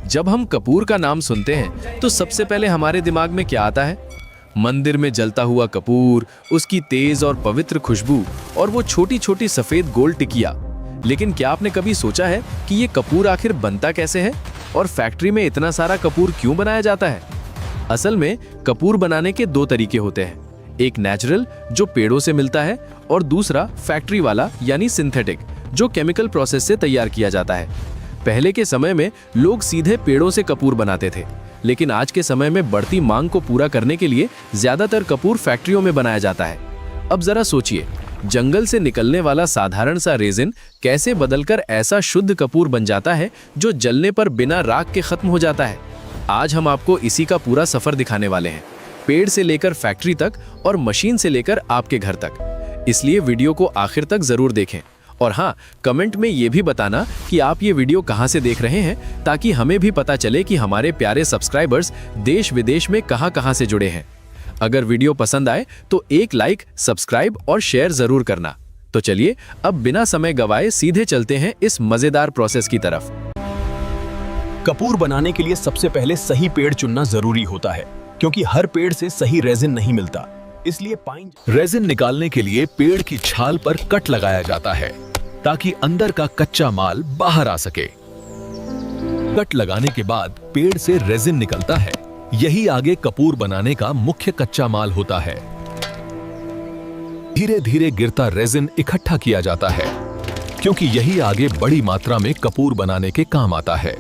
जब हम कपूर का नाम सुनते हैं तो सबसे पहले हमारे दिमाग में क्या आता है? मंदिर में जलता हुआ कपूर, उसकी तेज और पवित्र खुशबू और वो छोटी छोटी सफेद गोल टिकिया। लेकिन क्या आपने कभी सोचा है कि ये कपूर आखिर बनता कैसे है और फैक्ट्री में इतना सारा कपूर क्यों बनाया जाता है? असल में कपूर बनाने के दो तरीके होते हैं, एक नेचुरल जो पेड़ों से मिलता है और दूसरा फैक्ट्री वाला यानी सिंथेटिक जो केमिकल प्रोसेस से तैयार किया जाता है। पहले के समय में लोग सीधे पेड़ों से कपूर बनाते थे, लेकिन आज के समय में बढ़ती मांग को पूरा करने के लिए ज्यादातर कपूर फैक्ट्रियों में बनाया जाता है। अब जरा सोचिए, जंगल से निकलने वाला साधारण सा रेजिन कैसे बदलकर ऐसा शुद्ध कपूर बन जाता है जो जलने पर बिना राख के खत्म हो जाता है। आज हम आपको इसी का पूरा सफर दिखाने वाले हैं, पेड़ से लेकर फैक्ट्री तक और मशीन से लेकर आपके घर तक। इसलिए वीडियो को आखिर तक जरूर देखें और हाँ, कमेंट में ये भी बताना कि आप ये वीडियो कहाँ से देख रहे हैं, ताकि हमें भी पता चले कि हमारे प्यारे सब्सक्राइबर्स देश विदेश में कहाँ से जुड़े हैं। अगर वीडियो पसंद आए तो एक लाइक, सब्सक्राइब और शेयर जरूर करना। तो चलिए अब बिना समय गवाए सीधे चलते हैं इस मजेदार प्रोसेस की तरफ। कपूर बनाने के लिए सबसे पहले सही पेड़ चुनना जरूरी होता है, क्योंकि हर पेड़ से सही रेजिन नहीं मिलता। इसलिए पाइन रेजिन निकालने के लिए पेड़ की छाल पर कट लगाया जाता है ताकि अंदर का कच्चा माल बाहर आ सके। कट लगाने के बाद पेड़ से रेजिन निकलता है, यही आगे कपूर बनाने का मुख्य कच्चा माल होता है। धीरे धीरे गिरता रेजिन इकट्ठा किया जाता है, क्योंकि यही आगे बड़ी मात्रा में कपूर बनाने के काम आता है।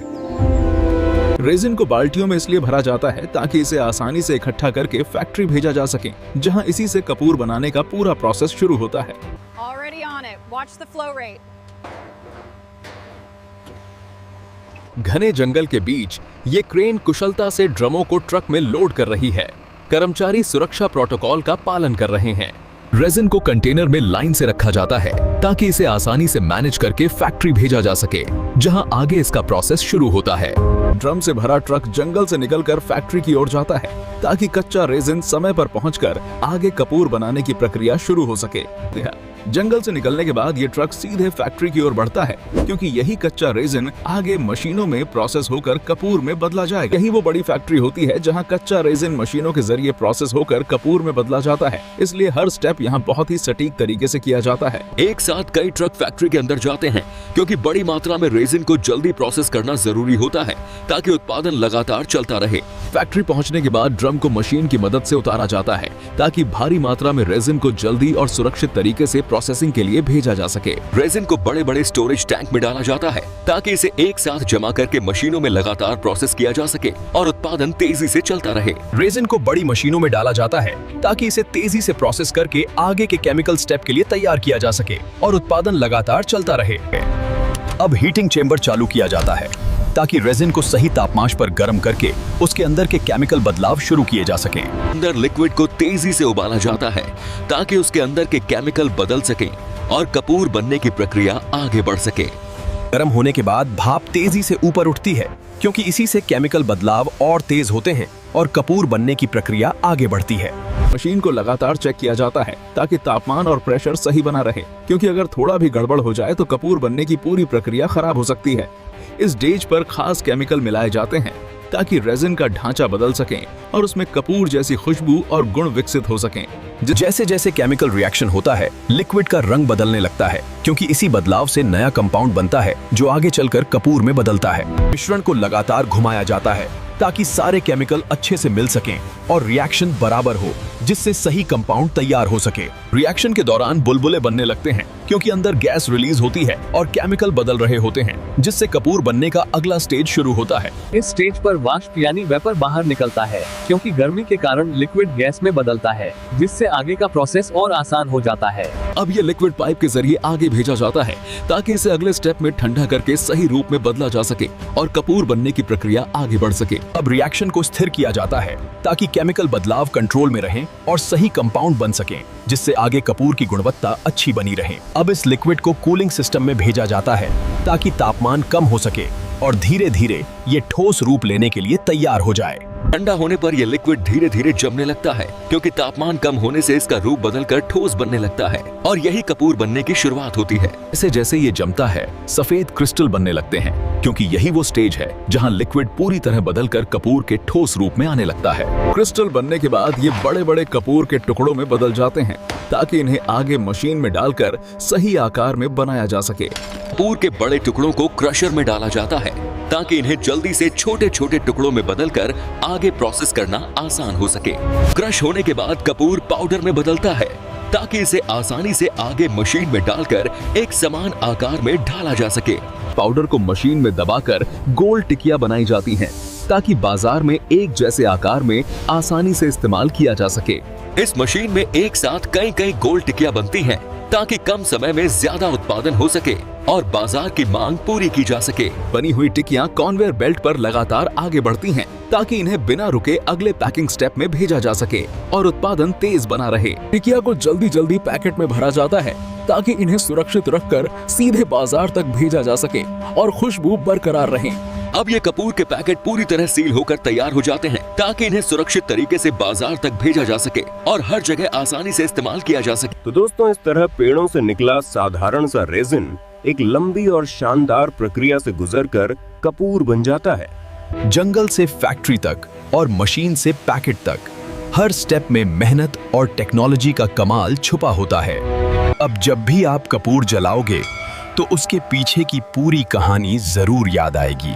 रेजिन को बाल्टियों में इसलिए भरा जाता है ताकि इसे आसानी से इकट्ठा करके फैक्ट्री भेजा जा सके, जहां इसी से कपूर बनाने का पूरा प्रोसेस शुरू होता है। Already on it. Watch the flow rate. घने जंगल के बीच ये क्रेन कुशलता से ड्रमों को ट्रक में लोड कर रही है। कर्मचारी सुरक्षा प्रोटोकॉल का पालन कर रहे हैं। रेजिन को कंटेनर में लाइन से रखा जाता है ताकि इसे आसानी से मैनेज करके फैक्ट्री भेजा जा सके, जहां आगे इसका प्रोसेस शुरू होता है। ड्रम से भरा ट्रक जंगल से निकलकर फैक्ट्री की ओर जाता है ताकि कच्चा रेजिन समय पर पहुंचकर आगे कपूर बनाने की प्रक्रिया शुरू हो सके। जंगल से निकलने के बाद ये ट्रक सीधे फैक्ट्री की ओर बढ़ता है, क्योंकि यही कच्चा रेजिन आगे मशीनों में प्रोसेस होकर कपूर में बदला जाएगा। यही वो बड़ी फैक्ट्री होती है जहां कच्चा रेजिन मशीनों के जरिए प्रोसेस होकर कपूर में बदला जाता है। इसलिए हर स्टेप यहाँ बहुत ही सटीक तरीके से किया जाता है। एक साथ कई ट्रक फैक्ट्री के अंदर जाते हैं, क्योंकि बड़ी मात्रा में रेजिन को जल्दी प्रोसेस करना जरूरी होता है ताकि उत्पादन लगातार चलता रहे। फैक्ट्री पहुंचने के बाद ड्रम को मशीन की मदद से उतारा जाता है ताकि भारी मात्रा में रेजिन को जल्दी और सुरक्षित तरीके से प्रोसेसिंग के लिए भेजा जा सके। रेजिन को बड़े बड़े स्टोरेज टैंक में डाला जाता है ताकि इसे एक साथ जमा करके मशीनों में लगातार प्रोसेस किया जा सके और उत्पादन तेजी से चलता रहे। रेजिन को बड़ी मशीनों में डाला जाता है ताकि इसे तेजी से प्रोसेस करके आगे के केमिकल स्टेप के लिए तैयार किया जा सके और उत्पादन लगातार चलता रहे। अब हीटिंग चेंबर चालू किया जाता है ताकि रेजिन को सही तापमान पर गर्म करके उसके अंदर के केमिकल बदलाव शुरू किए जा सकें। अंदर लिक्विड को तेजी से उबाला जाता है ताकि उसके अंदर के केमिकल बदल सकें और कपूर बनने की प्रक्रिया आगे बढ़ सके। गर्म होने के बाद भाप तेजी से ऊपर उठती है, क्योंकि इसी से केमिकल बदलाव और तेज होते हैं और कपूर बनने की प्रक्रिया आगे बढ़ती है। मशीन को लगातार चेक किया जाता है ताकि तापमान और प्रेशर सही बना रहे, क्योंकि अगर थोड़ा भी गड़बड़ हो जाए तो कपूर बनने की पूरी प्रक्रिया खराब हो सकती है। इस स्टेज पर खास केमिकल मिलाए जाते हैं ताकि रेजिन का ढांचा बदल सकें और उसमें कपूर जैसी खुशबू और गुण विकसित हो सकें। जैसे जैसे केमिकल रिएक्शन होता है, लिक्विड का रंग बदलने लगता है, क्योंकि इसी बदलाव से नया कंपाउंड बनता है जो आगे चलकर कपूर में बदलता है। मिश्रण को लगातार घुमाया जाता है ताकि सारे केमिकल अच्छे से मिल सकें और रिएक्शन बराबर हो, जिससे सही कंपाउंड तैयार हो सके। रिएक्शन के दौरान बुलबुले बनने लगते हैं, क्योंकि अंदर गैस रिलीज होती है और केमिकल बदल रहे होते हैं, जिससे कपूर बनने का अगला स्टेज शुरू होता है। इस स्टेज पर वाष्प यानी वेपर बाहर निकलता है, क्योंकि गर्मी के कारण लिक्विड गैस में बदलता है, जिससे आगे का प्रोसेस और आसान हो जाता है। अब ये लिक्विड पाइप के जरिए आगे भेजा जाता है ताकि इसे अगले स्टेप में ठंडा करके सही रूप में बदला जा सके और कपूर बनने की प्रक्रिया आगे बढ़ सके। अब रिएक्शन को स्थिर किया जाता है ताकि केमिकल बदलाव कंट्रोल में रहें और सही कंपाउंड बन सकें, जिससे आगे कपूर की गुणवत्ता अच्छी बनी रहे। अब इस लिक्विड को कूलिंग सिस्टम में भेजा जाता है ताकि तापमान कम हो सके और धीरे धीरे ये ठोस रूप लेने के लिए तैयार हो जाए। ठंडा होने पर यह लिक्विड धीरे धीरे जमने लगता है, क्योंकि तापमान कम होने से इसका रूप बदलकर ठोस बनने लगता है और यही कपूर बनने की शुरुआत होती है। जैसे जैसे ये जमता है सफेद क्रिस्टल बनने लगते हैं, क्योंकि यही वो स्टेज है जहां लिक्विड पूरी तरह बदलकर कपूर के ठोस रूप में आने लगता है। क्रिस्टल बनने के बाद ये बड़े बड़े कपूर के टुकड़ों में बदल जाते हैं ताकि इन्हें आगे मशीन में डालकर सही आकार में बनाया जा सके। कपूर के बड़े टुकड़ों को क्रशर में डाला जाता है ताकि इन्हें जल्दी से छोटे छोटे टुकड़ों में बदलकर आगे प्रोसेस करना आसान हो सके। क्रश होने के बाद कपूर पाउडर में बदलता है ताकि इसे आसानी से आगे मशीन में डालकर एक समान आकार में ढाला जा सके। पाउडर को मशीन में दबाकर गोल टिकिया बनाई जाती हैं ताकि बाजार में एक जैसे आकार में आसानी से इस्तेमाल किया जा सके। इस मशीन में एक साथ कई कई गोल टिकिया बनती हैं ताकि कम समय में ज्यादा उत्पादन हो सके और बाजार की मांग पूरी की जा सके। बनी हुई टिकियां कन्वेयर बेल्ट पर लगातार आगे बढ़ती हैं ताकि इन्हें बिना रुके अगले पैकिंग स्टेप में भेजा जा सके और उत्पादन तेज बना रहे। टिकिया को जल्दी जल्दी पैकेट में भरा जाता है ताकि इन्हें सुरक्षित रखकर सीधे बाजार तक भेजा जा सके और खुशबू बरकरार रहे। अब ये कपूर के पैकेट पूरी तरह सील होकर तैयार हो जाते हैं ताकि इन्हें सुरक्षित तरीके से बाजार तक भेजा जा सके और हर जगह आसानी से इस्तेमाल किया जा सके। तो दोस्तों, इस तरह पेड़ों से निकला साधारण सा रेजिन एक लंबी और शानदार प्रक्रिया से गुजरकर कपूर बन जाता है। जंगल से फैक्ट्री तक और मशीन से पैकेट तक हर स्टेप में मेहनत और टेक्नोलॉजी का कमाल छुपा होता है। अब जब भी आप कपूर जलाओगे तो उसके पीछे की पूरी कहानी जरूर याद आएगी।